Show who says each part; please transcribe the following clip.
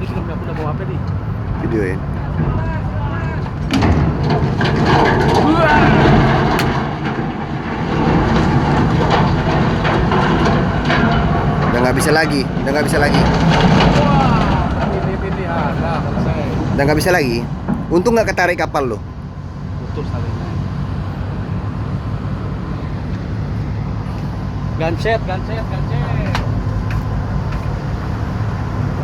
Speaker 1: Ini filmnya aku udah bawa HP nih.
Speaker 2: Videoin. Udah nggak bisa lagi, udah nggak bisa lagi,
Speaker 1: Wah, ini ada selesai.
Speaker 2: udah nggak bisa lagi. Untung nggak ketarik kapal lo.
Speaker 1: Betul sekali. Ganset.